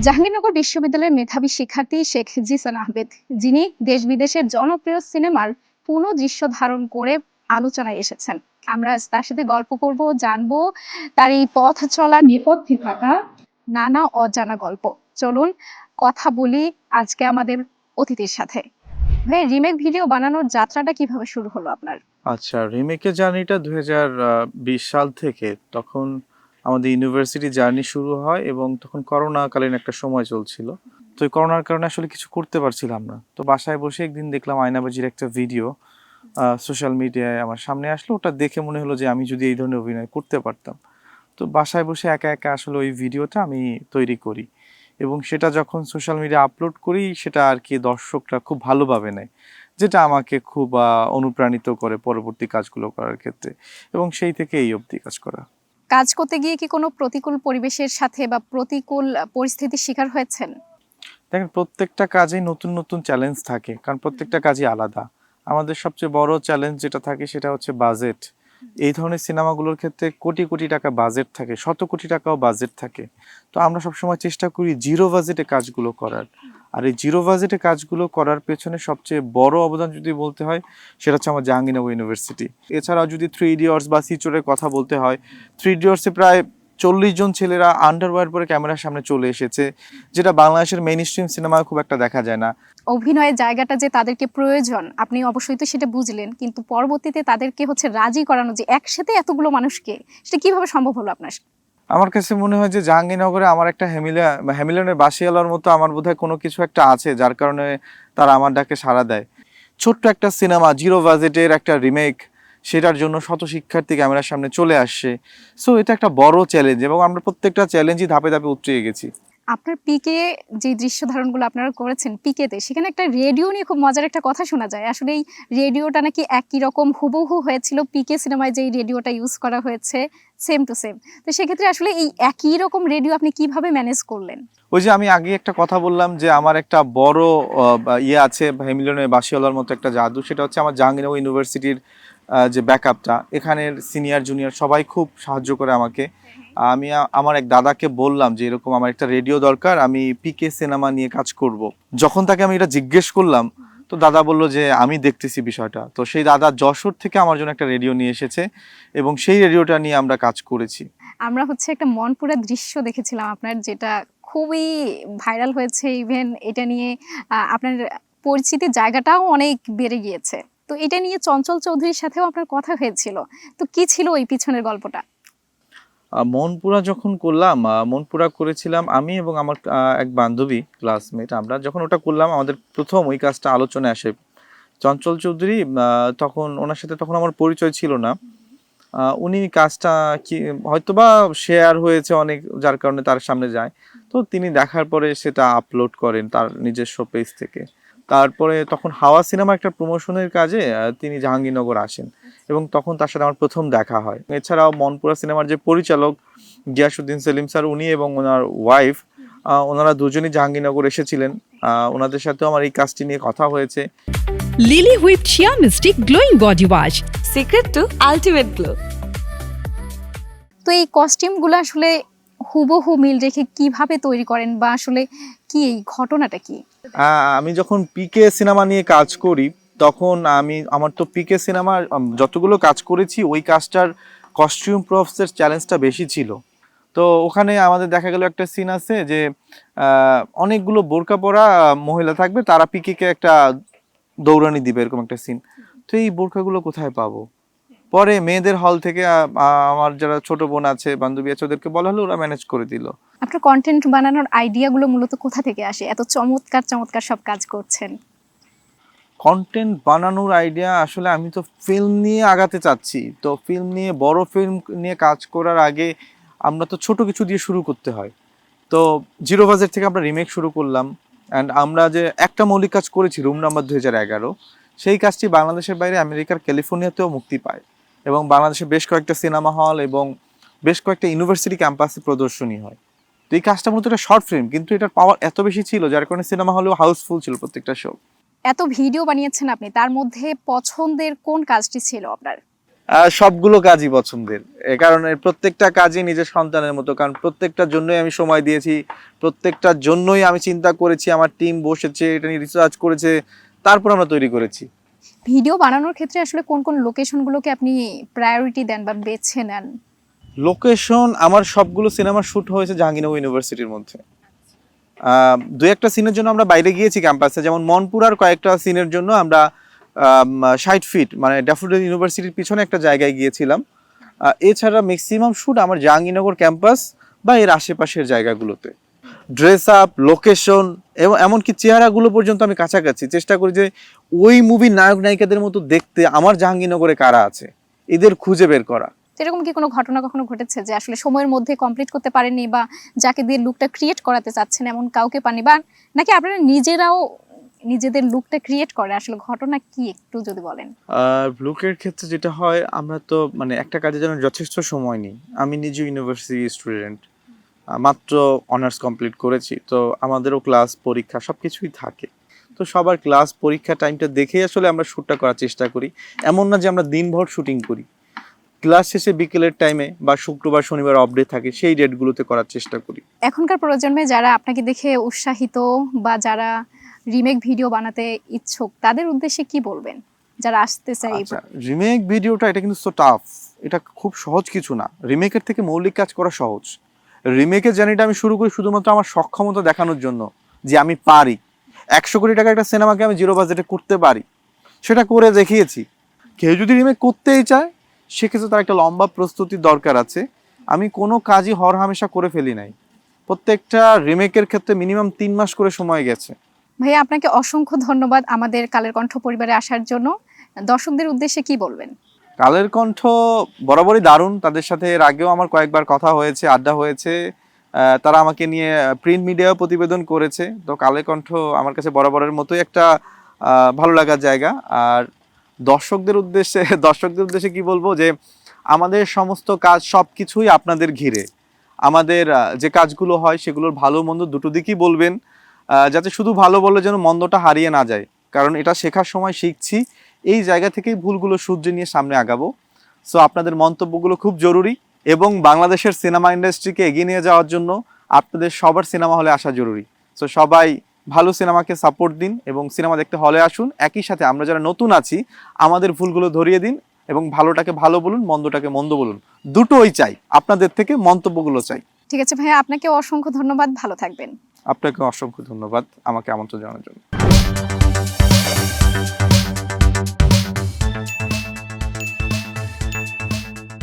জাহাঙ্গীরনগর বিশ্ববিদ্যালয়ের মেধাবী শিক্ষার্থী শেখ জিসান আহমেদ, যিনি দেশ বিদেশের জনপ্রিয় সিনেমার পুনঃদৃশ্য ধারণ করে আলোচনায় এসেছেন। আমরা আজ তার সাথে গল্প করব, জানবো তার এই পথ চলার নেপথ্যে থাকা নানা অজানা গল্প। চলুন কথা বলি আজকে আমাদের অতিথির সাথে। ভাই, রিমেক ভিডিও বানানোর যাত্রাটা কিভাবে শুরু হলো আপনার? আচ্ছা, রিমেকের জার্নিটা 2020 সাল থেকে। তখন আমাদের ইউনিভার্সিটি জার্নি শুরু হয় এবং তখন করোনাকালীন একটা সময় চলছিল। তো এই করোনার কারণে আসলে কিছু করতে পারছিলাম না। তো বাসায় বসে একদিন দেখলাম আয়নাবাজির একটা ভিডিও সোশ্যাল মিডিয়ায় আমার সামনে আসলো। ওটা দেখে মনে হলো যে আমি যদি এই ধরনের অভিনয় করতে পারতাম। তো বাসায় বসে একা একা আসলে ওই ভিডিওটা আমি তৈরি করি এবং সেটা যখন সোশ্যাল মিডিয়া আপলোড করি সেটা আর কি দর্শকরা খুব ভালোভাবে নেয়, যেটা আমাকে খুব অনুপ্রাণিত করে পরবর্তী কাজগুলো করার ক্ষেত্রে এবং সেই থেকে এই অবধি কাজ করা। কাজ করতে গিয়ে কি কোনো প্রতিকূল পরিবেশের সাথে বা প্রতিকূল পরিস্থিতির শিকার হয়েছেন? দেখেন, প্রত্যেকটা কাজেই নতুন নতুন চ্যালেঞ্জ থাকে, কারণ প্রত্যেকটা কাজই আলাদা। আমাদের সবচেয়ে বড় চ্যালেঞ্জ যেটা থাকে সেটা হচ্ছে বাজেট। এই ধরনের সিনেমাগুলোর ক্ষেত্রে কোটি কোটি টাকা বাজেট থাকে, শত কোটি টাকাও বাজেট থাকে। তো আমরা সবসময় চেষ্টা করি জিরো বাজেটে কাজগুলো করার। আর এই জিরো বাজেটে কাজগুলো করার পেছনে সবচেয়ে বড় অবদান যদি বলতে হয় সেটা হচ্ছে আমার জাহাঙ্গীরনগর ইউনিভার্সিটি। এছাড়াও যদি থ্রি ইডিয়টস বা সিচোরের কথা বলতে হয়, থ্রি ইডিয়টসে প্রায় 40 জন ছেলেরা আন্ডারওয়্যার পরে ক্যামেরার সামনে চলে এসেছে, যেটা বাংলাদেশের মেইন স্ট্রিম সিনেমায় খুব একটা দেখা যায় না। অভিনয়ের জায়গাটা যে তাদেরকে প্রয়োজন, আপনি অবশ্যই তো সেটা বুঝলেন, কিন্তু পরবর্তীতে তাদেরকে রাজি করানো যে একসাথে এতগুলো মানুষকে, সেটা কিভাবে সম্ভব হলো আপনার? আমার কাছে মনে হয় যে জাহাঙ্গীরনগরে আমার একটা হ্যামিলনের বাসিয়ালার মতো আমার বোধহয় কোনো কিছু একটা আছে, যার কারণে তারা আমার ডাকে সাড়া দেয়। ছোট্ট একটা সিনেমা, জিরো বাজেটের একটা রিমেক, সেটার জন্য শত শিক্ষার্থী ক্যামেরার সামনে চলে আসছে। সো এটা একটা বড় চ্যালেঞ্জ এবং আমরা প্রত্যেকটা চ্যালেঞ্জই ধাপে ধাপে উতরিয়ে গেছি। আপনার পিকে যে দৃশ্য ধারণগুলো আপনারা করেছেন পিকেতে, সেখানে একটা রেডিও নিয়ে খুব মজার একটা কথা শোনা যায়। আসলে এই রেডিওটা নাকি একই রকম হুবহু হয়েছিল পিকে সিনেমায় যেই রেডিওটা ইউজ করা হয়েছে, সেম টু সেম। তো সেক্ষেত্রে আসলে এই একই রকম রেডিও আপনি কিভাবে ম্যানেজ করলেন? ওই যে আমি আগে একটা কথা বললাম যে আমার একটা বড় ইয়ে আছে হ্যামিলনের বাসিওয়ালার মতো একটা জাদু, সেটা হচ্ছে আমার জাহাঙ্গীরনগর ইউনিভার্সিটির যে ব্যাকআপটা। এখানের সিনিয়র জুনিয়র সবাই খুব সাহায্য করে আমাকে। আমি আমার এক দাদাকে বললাম যে এরকম আমার একটা রেডিও দরকার, আমি পিকে সিনেমা নিয়ে কাজ করব। যখন তাকে আমি এটা জিজ্ঞেস করলাম, তো দাদা বলল যে আমি দেখতেছি বিষয়টা। তো সেই দাদা যশোর থেকে আমার জন্য একটা রেডিও নিয়ে এসেছে এবং সেই রেডিওটা নিয়ে আমরা কাজ করেছি। আমরা একটা মনপুরা দৃশ্য দেখেছিলাম আপনার, যেটা খুবই ভাইরাল হয়েছে। ইভেন এটা নিয়ে আপনার পরিচিতির জায়গাটাও অনেক বেড়ে গিয়েছে। তো এটা নিয়ে চঞ্চল চৌধুরীর সাথেও আপনার কথা হয়েছিল। তো কি ছিল ওই পিছনের গল্পটা? মনপুরা যখন করলাম, মনপুরা করেছিলাম আমি এবং আমার এক বান্ধবী ক্লাসমেট। আমরা যখন ওটা করলাম, আমাদের প্রথম ওই কাজটা আলোচনায় আসে চঞ্চল চৌধুরী। তখন ওনার সাথে তখন আমার পরিচয় ছিল না। উনি কাজটা কি হয়তোবা শেয়ার হয়েছে অনেক, যার কারণে তার সামনে যায়। তো তিনি দেখার পরে সেটা আপলোড করেন তার নিজস্ব পেজ থেকে। তারপরে তখন হাওয়া সিনেমা একটা প্রমোশনের কাজে তিনি জাহাঙ্গীরনগর আসেন এবং তখন তার সাথে আমার প্রথম দেখা হয়। এছাড়াও মনপুরা সিনেমার যে পরিচালক গিয়াসউদ্দিন সেলিম স্যার, উনি এবং ওনার ওয়াইফ, ওনারা দুজনই জাহাঙ্গীরনগর এসেছিলেন। ওনাদের সাথেও আমার এই কাজটি নিয়ে কথা হয়েছে। Lily whip shea mystic glowing body wash, secret to ultimate glow. তো এই কস্টিউমগুলো আসলে হুবহু মিল রেখে কিভাবে তৈরি করেন, বা আসলে কি এই ঘটনাটা কি? আমি যখন পিকে সিনেমা নিয়ে কাজ করি, তখন আমার তো পিকে সিনেমা যতগুলো কাজ করেছি ওই কাজটার কস্টিউম প্রপসের চ্যালেঞ্জটা বেশি ছিল। তো ওখানে আমাদের দেখা গেল একটা সিন আছে যে অনেকগুলো বোরকা পরা মহিলা থাকবে, তারা পিকেকে একটা দৌড়ানি দিবে, এরকম একটা সিন। তো এই বোরকাগুলো কোথায় পাবো? পরে মেয়েদের হল থেকে আমার যারা ছোট বোন আছে, বান্ধবী আছে, ওদেরকে বলা হলো, ওরা ম্যানেজ করে দিল। আপনার কন্টেন্ট বানানোর আইডিয়াগুলো মূলত কোথা থেকে আসে? এত চমৎকার চমৎকার সব কাজ করছেন। কন্টেন্ট বানানোর আইডিয়া আসলে আমি তো ফিল্ম নিয়ে আগাতে চাচ্ছি। তো ফিল্ম নিয়ে, বড় ফিল্ম নিয়ে কাজ করার আগে আমরা তো ছোট কিছু দিয়ে শুরু করতে হয়। তো জিরো বাজেট থেকে আমরা রিমেক শুরু করলাম। অ্যান্ড আমরা যে একটা মৌলিক কাজ করেছি, রুম নাম্বার 2011, সেই কাজটি বাংলাদেশের বাইরে আমেরিকার ক্যালিফোর্নিয়াতেও মুক্তি পায় এবং বাংলাদেশের বেশ কয়েকটা সিনেমা হল এবং বেশ কয়েকটা ইউনিভার্সিটি ক্যাম্পাসে প্রদর্শনী হয়। তো এই কাজটা মূলত একটা শর্ট ফিল্ম, কিন্তু এটার পাওয়ার এত বেশি ছিল যার কারণে সিনেমা হলেও হাউসফুল ছিল প্রত্যেকটা শো। এত ভিডিও বানিয়েছেন আপনি, তার মধ্যে পছন্দের কোন কাজটি ছিল আপনার? সবগুলো কাজই পছন্দের, এ কারণে প্রত্যেকটা কাজই নিজের সন্তানের মতো, কারণ প্রত্যেকটার জন্যই আমি সময় দিয়েছি, প্রত্যেকটার জন্যই আমি চিন্তা করেছি, আমার টিম বসেছে এটা নিয়ে রিসার্চ করেছে, তারপর আমরা তৈরি করেছি। ভিডিও বানানোর ক্ষেত্রে আসলে কোন কোন লোকেশনগুলোকে আপনি প্রায়োরিটি দেন বা বেছে নেন? লোকেশন আমার সবগুলো সিনেমার শুট হয়েছে জাহাঙ্গীরনগর ইউনিভার্সিটির মধ্যে। দু একটা সিনের জন্য আমরা বাইরে গিয়েছি ক্যাম্পাসে, যেমন মনপুরার কয়েকটা সিনের জন্য আমরা 60 ফিট মানে ড্যাফোডিল ইউনিভার্সিটির পিছনে একটা জায়গায় গিয়েছিলাম। এছাড়া ম্যাক্সিমাম শুট আমার জাহাঙ্গীরনগর ক্যাম্পাস বা এর আশেপাশের জায়গাগুলোতে। ড্রেস আপ, লোকেশন এবং এমনকি চেহারাগুলো পর্যন্ত আমি কাছাকাছি চেষ্টা করি যে ওই মুভির নায়ক নায়িকাদের মতো দেখতে আমার জাহাঙ্গীরনগরে কারা আছে এদের খুঁজে বের করা। এরকম কি কোনো ঘটনা কখনো ঘটেছে যে আসলে সময়ের মধ্যে কমপ্লিট করতে পারেননি বা যাকে দিয়ে লুকটা ক্রিয়েট করাতে চাচ্ছেন এমন কাউকে পাননি, বা নাকি আপনারা নিজেরাও নিজেদের লুকটা ক্রিয়েট করে? আসলে ঘটনা কি একটু যদি বলেন। লুকের ক্ষেত্রে যেটা হয়, আমরা তো মানে একটা কাজের জন্য যথেষ্ট সময় নিই। আমি নিজে ইউনিভার্সিটি স্টুডেন্ট, মাত্র অনার্স কমপ্লিট করেছি, তো আমাদেরও ক্লাস পরীক্ষা সবকিছুই থাকে। তো সবার ক্লাস পরীক্ষা টাইমটা দেখেই আসলে আমরা শ্যুটটা করার চেষ্টা করি। এমন না যে আমরা দিনভর শুটিং করি, ক্লাস শেষে বিকেলের টাইমে বা শুক্রবার শনিবার অফ ডে থাকে সেই ডেটগুলোতে করার চেষ্টা করি। এখনকার প্রজন্মে যারা আপনাকে দেখে উৎসাহিত বা যারা রিমেক ভিডিও বানাতে ইচ্ছুক তাদের উদ্দেশ্যে কি বলবেন, যারা আসতে চাই? আচ্ছা, রিমেক ভিডিওটা এটা কিন্তু সো টাফ, এটা খুব সহজ কিছু না। রিমেকের থেকে মৌলিক কাজ করা সহজ। রিমেকের জার্নিটা আমি শুরু করি শুধুমাত্র আমার সক্ষমতা দেখানোর জন্য, যে আমি পারি 100 কোটি টাকা একটা সিনেমাকে আমি জিরো বাজেটে করতে পারি, সেটা করে দেখিয়েছি। কেউ যদি রিমেক করতেই চায় সেক্ষেত্রে তার একটা লম্বা প্রস্তুতির দরকার আছে। আমি কোনো কাজই হরহামেশা করে ফেলি নাই, প্রত্যেকটা রিমেকের ক্ষেত্রে মিনিমাম 3 মাস করে সময় গেছে। ভাইয়া আপনাকে অসংখ্য ধন্যবাদ আমাদের কালের কণ্ঠ পরিবারে আসার জন্য। দর্শকদের উদ্দেশ্যে কি বলবেন? কালের কণ্ঠ বরাবরই দারুণ, তাদের সাথে এর আগেও আমার কয়েকবার কথা হয়েছে, আড্ডা হয়েছে। তারা আমাকে নিয়ে প্রিন্ট মিডিয়াও প্রতিবেদন করেছে। তো কালের কণ্ঠ আমার কাছে বরাবরের মতোই একটা ভালো লাগার জায়গা। আর দর্শকদের উদ্দেশ্যে কি বলবো, যে আমাদের সমস্ত কাজ সব কিছুই আপনাদের ঘিরে। আমাদের যে কাজগুলো হয় সেগুলোর ভালো মন্দ দুটো দিকই বলবেন, যাতে শুধু ভালো বলে যেন মন্দটা হারিয়ে না যায়, কারণ এটা শেখার সময় শিখছি। এই জায়গা থেকেই ভুলগুলো শুধরে নিয়ে সামনে আগাবো। সো আপনাদের মন্তব্যগুলো খুব জরুরি, এবং বাংলাদেশের সিনেমা ইন্ডাস্ট্রিকে এগিয়ে নিয়ে যাওয়ার জন্য আপনাদের সবার সিনেমা হলে আসা জরুরি। সো সবাই ভালো সিনেমাকে সাপোর্ট দিন এবং সিনেমা দেখতে হলে আসুন। একই সাথে আমরা যারা নতুন আছি আমাদের ভুলগুলো ধরিয়ে দিন, এবং ভালোটাকে ভালো বলুন, মন্দটাকে মন্দ বলুন। দুটোই চাই, আপনাদের থেকে মন্তব্যগুলো চাই। ঠিক আছে ভাইয়া, আপনাকে অসংখ্য ধন্যবাদ, ভালো থাকবেন। আপনাকে অসংখ্য ধন্যবাদ আমাকে আমন্ত্রণ জানানোর জন্য।